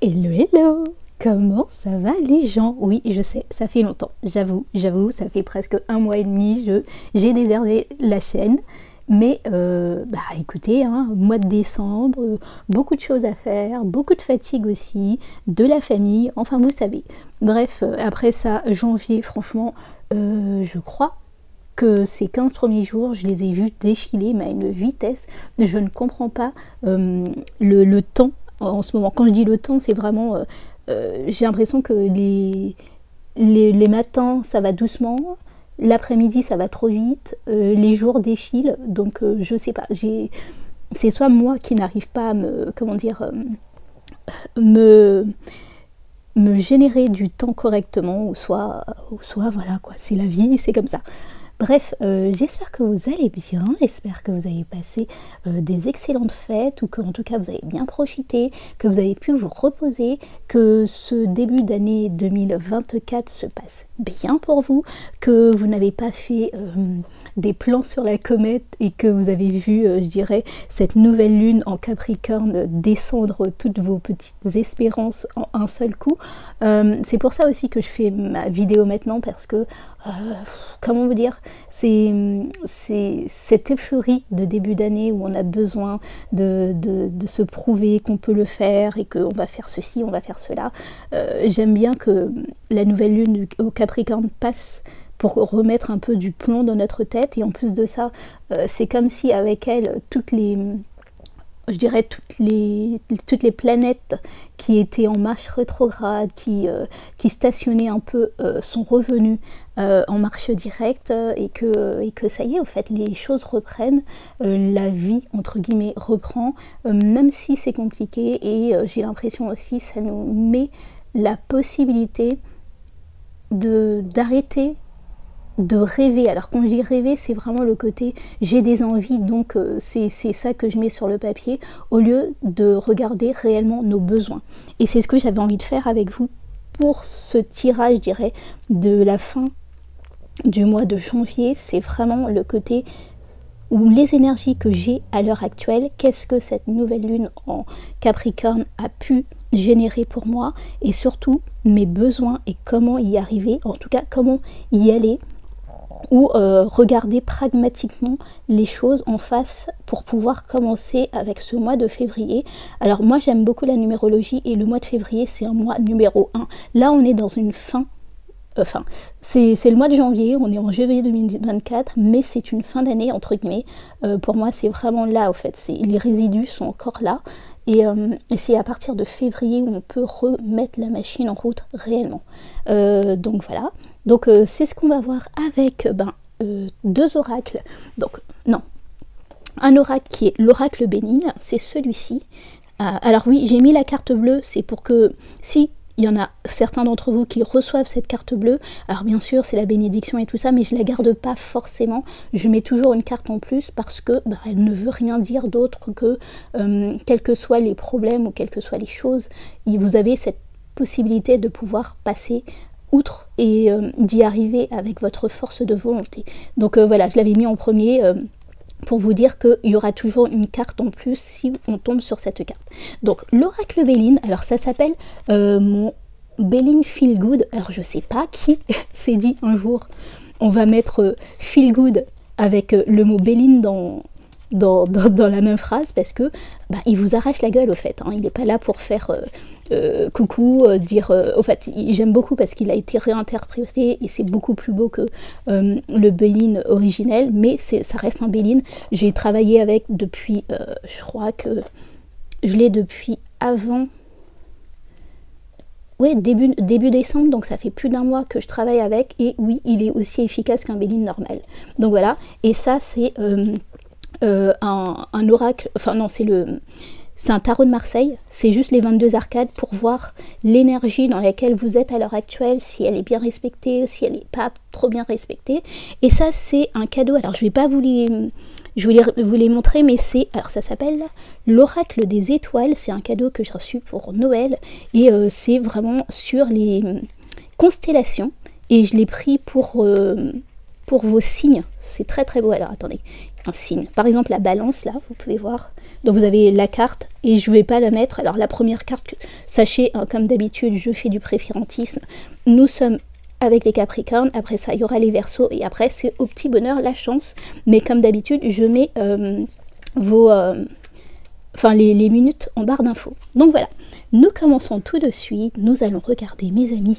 Hello, hello! Comment ça va les gens? Oui, je sais, ça fait longtemps, j'avoue, ça fait presque 1 mois et demi, j'ai déserté la chaîne. Mais écoutez, hein, mois de décembre, beaucoup de choses à faire, beaucoup de fatigue aussi, de la famille, enfin vous savez. Bref, après ça, janvier, franchement, je crois que ces 15 premiers jours, je les ai vus défiler, mais à une vitesse, je ne comprends pas le temps en ce moment. Quand je dis le temps, c'est vraiment, j'ai l'impression que les matins, ça va doucement, l'après-midi, ça va trop vite, les jours défilent, donc je sais pas, c'est soit moi qui n'arrive pas à me, comment dire, me générer du temps correctement, ou soit voilà quoi, c'est la vie, c'est comme ça. Bref, j'espère que vous allez bien, j'espère que vous avez passé des excellentes fêtes, ou que en tout cas vous avez bien profité, que vous avez pu vous reposer, que ce début d'année 2024 se passe bien pour vous, que vous n'avez pas fait des plans sur la comète et que vous avez vu, je dirais, cette nouvelle lune en Capricorne descendre toutes vos petites espérances en un seul coup. C'est pour ça aussi que je fais ma vidéo maintenant, parce que comment vous dire, c'est cette euphorie de début d'année où on a besoin de se prouver qu'on peut le faire et qu'on va faire ceci, on va faire cela. J'aime bien que la nouvelle lune au Capricorne passe pour remettre un peu du plomb dans notre tête, et en plus de ça, c'est comme si avec elle, je dirais toutes les planètes qui étaient en marche rétrograde, qui stationnaient un peu, sont revenues en marche directe, et que ça y est, au fait, les choses reprennent, la vie, entre guillemets, reprend, même si c'est compliqué, et j'ai l'impression aussi, ça nous met la possibilité d'arrêter de rêver. Alors quand je dis rêver, c'est vraiment le côté j'ai des envies, donc c'est ça que je mets sur le papier, au lieu de regarder réellement nos besoins. Et c'est ce que j'avais envie de faire avec vous pour ce tirage, je dirais, de la fin du mois de janvier. C'est vraiment le côté où les énergies que j'ai à l'heure actuelle, qu'est-ce que cette nouvelle lune en Capricorne a pu générer pour moi, et surtout mes besoins et comment y arriver, en tout cas comment y aller, ou regarder pragmatiquement les choses en face pour pouvoir commencer avec ce mois de février. Alors moi j'aime beaucoup la numérologie, et le mois de février c'est un mois numéro 1. Là on est dans une fin, enfin c'est le mois de janvier, on est en janvier 2024, mais c'est une fin d'année entre guillemets. Pour moi c'est vraiment là, au fait, les résidus sont encore là, et c'est à partir de février où on peut remettre la machine en route réellement. Donc voilà. Donc c'est ce qu'on va voir avec deux oracles. Donc non, un oracle qui est l'oracle bénigne, c'est celui-ci. Alors oui, j'ai mis la carte bleue, c'est pour que si il y en a certains d'entre vous qui reçoivent cette carte bleue, alors bien sûr c'est la bénédiction et tout ça, mais je la garde pas forcément, je mets toujours une carte en plus, parce que elle ne veut rien dire d'autre que quels que soient les problèmes ou quelles que soient les choses, vous avez cette possibilité de pouvoir passer outre et d'y arriver avec votre force de volonté. Donc voilà, je l'avais mis en premier pour vous dire qu'il y aura toujours une carte en plus si on tombe sur cette carte. Donc l'oracle Béline, alors ça s'appelle mon Béline Feel Good. Alors je sais pas qui s'est dit un jour on va mettre Feel Good avec le mot Béline dans la même phrase, parce que il vous arrache la gueule, au fait, hein. Il n'est pas là pour faire coucou, dire au fait, j'aime beaucoup parce qu'il a été réinterprété et c'est beaucoup plus beau que le Béline originel, mais ça reste un Béline. J'ai travaillé avec depuis, je crois que je l'ai depuis avant, ouais, début décembre, donc ça fait plus d'1 mois que je travaille avec, et oui, il est aussi efficace qu'un Béline normal. Donc voilà, et ça c'est un oracle, enfin non, c'est un tarot de Marseille, c'est juste les 22 arcades pour voir l'énergie dans laquelle vous êtes à l'heure actuelle, si elle est bien respectée, si elle n'est pas trop bien respectée. Et ça c'est un cadeau, alors je vais pas vous les montrer, mais alors ça s'appelle l'oracle des étoiles, c'est un cadeau que j'ai reçu pour Noël, et c'est vraiment sur les constellations, et je l'ai pris pour vos signes, c'est très très beau. Alors attendez, un signe. Par exemple, la balance, là, vous pouvez voir. Donc, vous avez la carte, et je ne vais pas la mettre. Alors, la première carte, sachez, hein, comme d'habitude, je fais du préférentisme. Nous sommes avec les Capricornes. Après ça, il y aura les Verseaux. Et après, c'est au petit bonheur, la chance. Mais comme d'habitude, je mets les minutes en barre d'infos. Donc, voilà. Nous commençons tout de suite. Nous allons regarder, mes amis,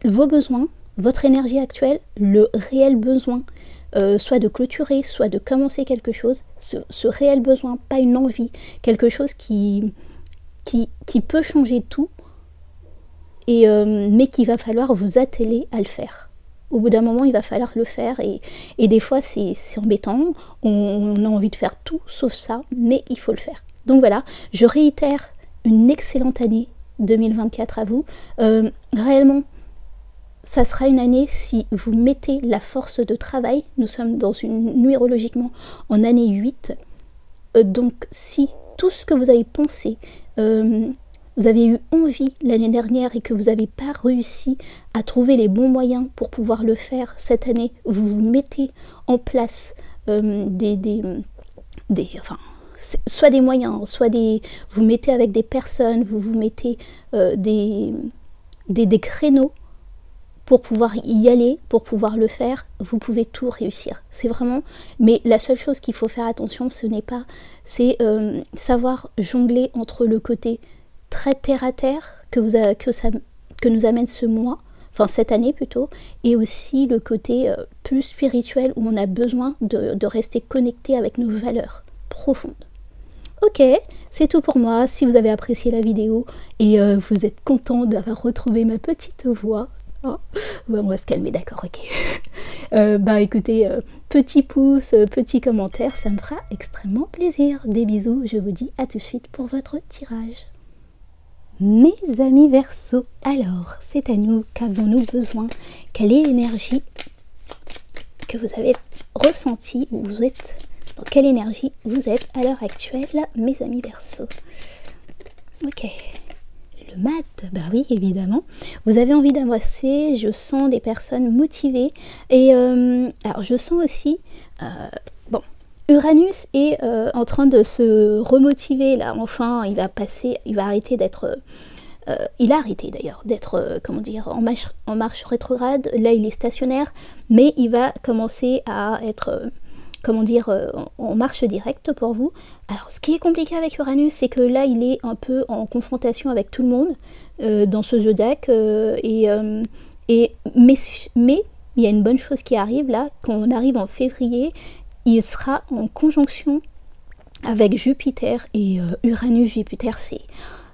vos besoins, votre énergie actuelle, le réel besoin, soit de clôturer, soit de commencer quelque chose, ce réel besoin, pas une envie, quelque chose qui peut changer tout, mais qu'il va falloir vous atteler à le faire. Au bout d'un moment, il va falloir le faire, et des fois, c'est embêtant, on a envie de faire tout sauf ça, mais il faut le faire. Donc voilà, je réitère une excellente année 2024 à vous. Réellement, ça sera une année si vous mettez la force de travail. Nous sommes numérologiquement en année 8. Donc si tout ce que vous avez pensé, vous avez eu envie l'année dernière et que vous n'avez pas réussi à trouver les bons moyens pour pouvoir le faire cette année, vous vous mettez en place soit des moyens, soit vous mettez avec des personnes, vous mettez des créneaux pour pouvoir y aller, pour pouvoir le faire, vous pouvez tout réussir. C'est vraiment... Mais la seule chose qu'il faut faire attention, c'est savoir jongler entre le côté très terre-à-terre que nous amène ce mois, enfin cette année plutôt, et aussi le côté plus spirituel où on a besoin de rester connecté avec nos valeurs profondes. Ok, c'est tout pour moi. Si vous avez apprécié la vidéo et vous êtes content d'avoir retrouvé ma petite voix, oh, on va se calmer, d'accord, ok. Écoutez, petit pouce, petit commentaire, ça me fera extrêmement plaisir. Des bisous, je vous dis à tout de suite pour votre tirage. Mes amis Verseaux, alors, c'est à nous, qu'avons-nous besoin? Quelle est l'énergie que vous avez ressentie, ou vous êtes... Dans quelle énergie vous êtes à l'heure actuelle, mes amis Verseaux? Ok. Le mat, bah oui, évidemment. Vous avez envie d'embrasser, je sens des personnes motivées. Et alors, je sens aussi... Uranus est en train de se remotiver, là. Enfin, il va arrêter d'être... il a arrêté d'ailleurs d'être, en marche rétrograde. Là, il est stationnaire, mais il va commencer à être... en marche directe pour vous. Alors, ce qui est compliqué avec Uranus, c'est que là, il est un peu en confrontation avec tout le monde dans ce zodiaque. Mais il y a une bonne chose qui arrive là. Quand on arrive en février, il sera en conjonction avec Jupiter. Et Uranus-Jupiter,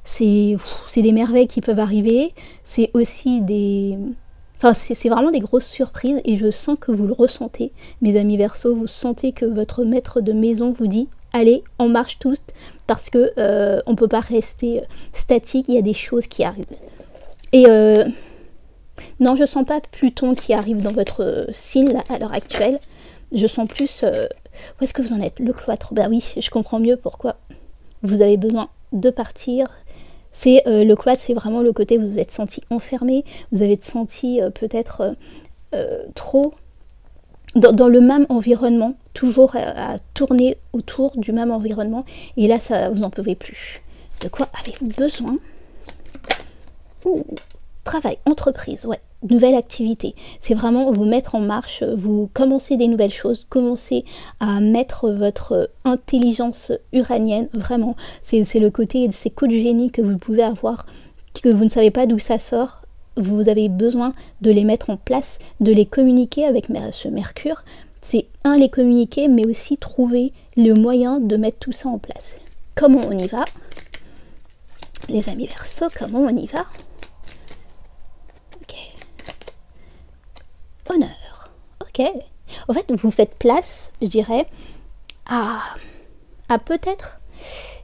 c'est des merveilles qui peuvent arriver. C'est aussi des... Enfin, c'est vraiment des grosses surprises et je sens que vous le ressentez, mes amis Verseaux. Vous sentez que votre maître de maison vous dit « Allez, on marche tous » parce que on ne peut pas rester statique, il y a des choses qui arrivent. Et non, je ne sens pas Pluton qui arrive dans votre signe là, à l'heure actuelle. Je sens plus... où est-ce que vous en êtes? Le cloître. Ben oui, je comprends mieux pourquoi vous avez besoin de partir. C'est le cloître, c'est vraiment le côté où vous vous êtes senti enfermé, vous avez senti peut-être trop dans le même environnement, toujours à tourner autour du même environnement, et là, ça, vous n'en pouvez plus. De quoi avez-vous besoin? Travail, entreprise, ouais, nouvelle activité. C'est vraiment vous mettre en marche, vous commencez des nouvelles choses, commencez à mettre votre intelligence uranienne, vraiment. C'est le côté de ces coups de génie que vous pouvez avoir, que vous ne savez pas d'où ça sort. Vous avez besoin de les mettre en place, de les communiquer avec ce Mercure. C'est les communiquer, mais aussi trouver le moyen de mettre tout ça en place. Comment on y va? Les amis Verseaux, comment on y va? Honneur. Ok. En fait, vous faites place, je dirais, à peut-être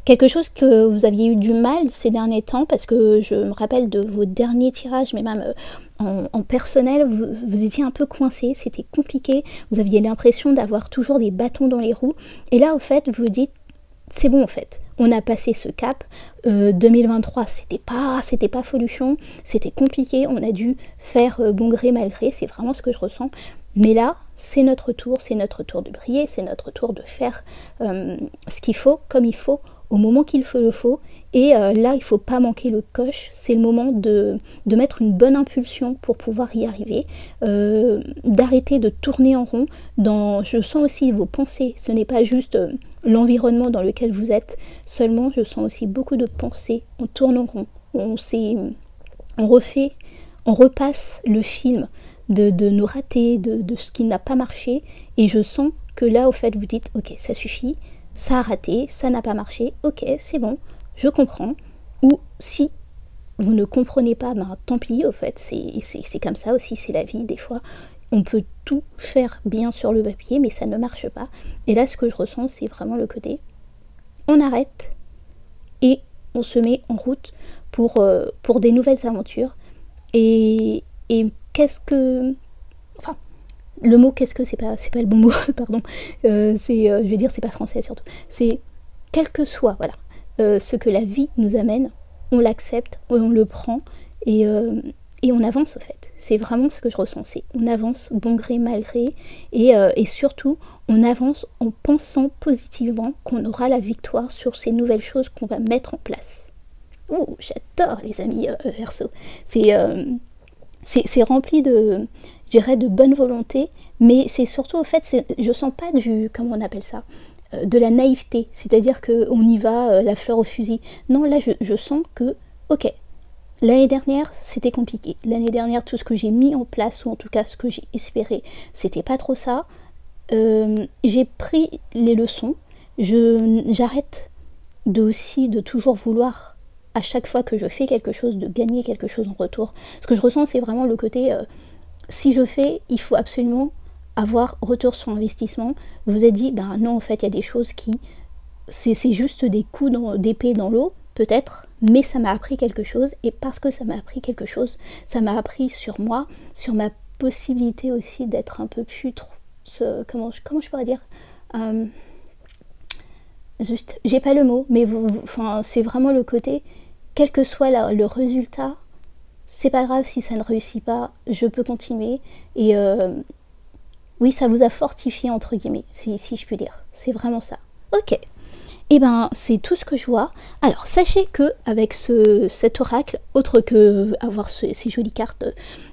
quelque chose que vous aviez eu du mal ces derniers temps, parce que je me rappelle de vos derniers tirages, mais même en personnel, vous étiez un peu coincé, c'était compliqué, vous aviez l'impression d'avoir toujours des bâtons dans les roues, et là, au fait, vous vous dites, c'est bon, en fait, on a passé ce cap. 2023, c'était pas folution, c'était compliqué, on a dû faire bon gré mal gré, c'est vraiment ce que je ressens. Mais là, c'est notre tour de briller, c'est notre tour de faire ce qu'il faut, comme il faut, au moment qu'il le faut. Et là, il ne faut pas manquer le coche. C'est le moment de mettre une bonne impulsion pour pouvoir y arriver. D'arrêter de tourner en rond. Je sens aussi vos pensées. Ce n'est pas juste l'environnement dans lequel vous êtes. Seulement, je sens aussi beaucoup de pensées. On tourne en rond. On repasse le film de nos ratés, de ce qui n'a pas marché. Et je sens que là, au fait, vous dites, ok, ça suffit. Ça a raté, ça n'a pas marché, ok, c'est bon, je comprends. Ou si vous ne comprenez pas, ben tant pis, au fait, c'est comme ça aussi, c'est la vie, des fois. On peut tout faire bien sur le papier, mais ça ne marche pas. Et là, ce que je ressens, c'est vraiment le côté, on arrête et on se met en route pour des nouvelles aventures. Et qu'est-ce que... Enfin, le mot qu'est-ce que, c'est pas le bon mot, pardon, je vais dire c'est pas français surtout, c'est quel que soit, voilà, ce que la vie nous amène, on l'accepte, on le prend, et on avance au fait, c'est vraiment ce que je ressens, c'est on avance bon gré mal gré, et surtout on avance en pensant positivement qu'on aura la victoire sur ces nouvelles choses qu'on va mettre en place. Ouh, j'adore les amis Verseau, c'est rempli de, je dirais, de bonne volonté, mais c'est surtout au fait, je sens pas comment on appelle ça, de la naïveté, c'est-à-dire qu'on y va la fleur au fusil. Non, là je sens que, ok, l'année dernière c'était compliqué, l'année dernière tout ce que j'ai mis en place, ou en tout cas ce que j'ai espéré, c'était pas trop ça, j'ai pris les leçons, j'arrête de toujours vouloir à chaque fois que je fais quelque chose, de gagner quelque chose en retour. Ce que je ressens, c'est vraiment le côté, si je fais, il faut absolument avoir retour sur investissement. Vous vous êtes dit, ben non, en fait, il y a des choses qui, c'est juste des coups d'épée dans l'eau, peut-être, mais ça m'a appris quelque chose, et parce que ça m'a appris quelque chose, ça m'a appris sur moi, sur ma possibilité aussi d'être un peu plus, comment je pourrais dire, juste, j'ai pas le mot, mais c'est vraiment le côté, quel que soit le résultat, c'est pas grave si ça ne réussit pas, je peux continuer. Et oui, ça vous a fortifié, entre guillemets, si je puis dire. C'est vraiment ça. Ok. Et ben, c'est tout ce que je vois. Alors, sachez que avec cet oracle, autre que avoir ces jolies cartes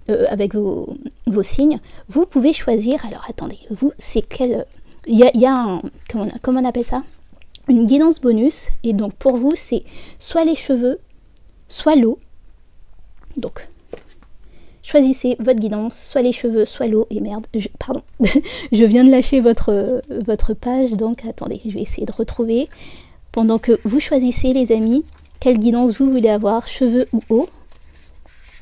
avec vos signes, vous pouvez choisir. Alors, attendez, vous, c'est quel... Il y a un... Comment on appelle ça? Une guidance bonus, et donc pour vous c'est soit les cheveux, soit l'eau. Donc choisissez votre guidance, soit les cheveux, soit l'eau. Et merde, pardon, je viens de lâcher votre page, donc attendez, je vais essayer de retrouver. Pendant que vous choisissez les amis, quelle guidance vous voulez avoir, cheveux ou eau.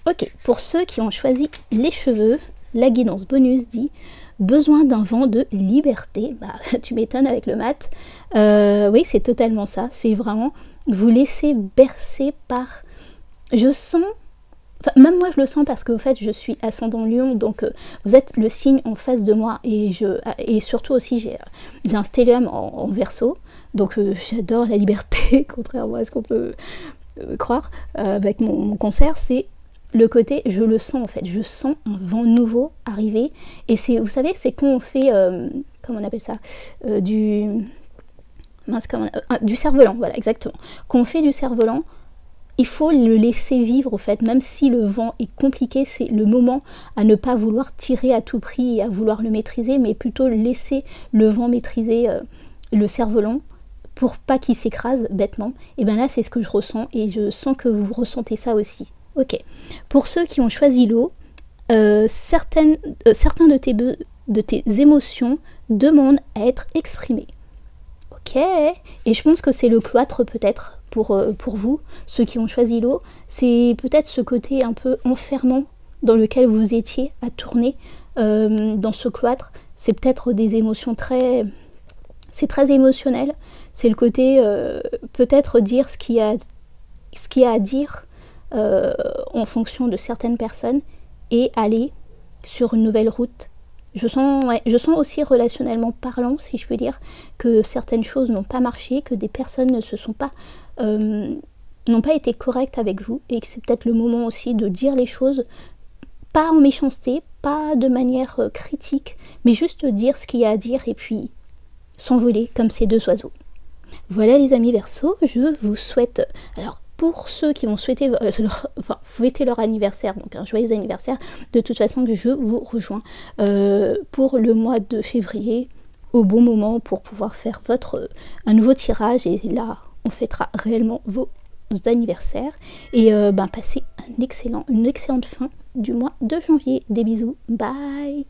Ok, pour ceux qui ont choisi les cheveux, la guidance bonus dit besoin d'un vent de liberté. Bah, tu m'étonnes avec le mat. Oui, c'est totalement ça. C'est vraiment vous laisser bercer par... Je sens... Enfin, même moi je le sens parce qu'au fait je suis ascendant Lion, donc vous êtes le signe en face de moi, et surtout aussi j'ai un stellium en Verseau, donc j'adore la liberté, contrairement à ce qu'on peut croire avec mon cancer. C'est le côté, je le sens en fait, je sens un vent nouveau arriver, et c'est, vous savez, c'est quand on fait, comment on appelle ça, du cerf-volant, voilà, exactement. Quand on fait du cerf-volant, il faut le laisser vivre au fait, même si le vent est compliqué, c'est le moment à ne pas vouloir tirer à tout prix et à vouloir le maîtriser, mais plutôt laisser le vent maîtriser le cerf-volant pour pas qu'il s'écrase bêtement. Et bien là, c'est ce que je ressens, et je sens que vous ressentez ça aussi. Ok, pour ceux qui ont choisi l'eau, certains de tes émotions demandent à être exprimées. Ok, et je pense que c'est le cloître peut-être pour vous, ceux qui ont choisi l'eau, c'est peut-être ce côté un peu enfermant dans lequel vous étiez à tourner dans ce cloître. C'est peut-être des émotions c'est très émotionnel, c'est le côté peut-être dire ce qu'il y a à dire en fonction de certaines personnes, et aller sur une nouvelle route. Je sens aussi relationnellement parlant, si je peux dire, que certaines choses n'ont pas marché, que des personnes n'ont pas été correctes avec vous, et que c'est peut-être le moment aussi de dire les choses, pas en méchanceté, pas de manière critique, mais juste dire ce qu'il y a à dire et puis s'envoler comme ces deux oiseaux. Voilà les amis Verseau, je vous souhaite, alors pour ceux qui vont souhaiter fêter leur anniversaire, donc un joyeux anniversaire, de toute façon je vous rejoins pour le mois de février, au bon moment pour pouvoir faire un nouveau tirage, et là on fêtera réellement vos anniversaires, et passez une excellente fin du mois de janvier. Des bisous, bye.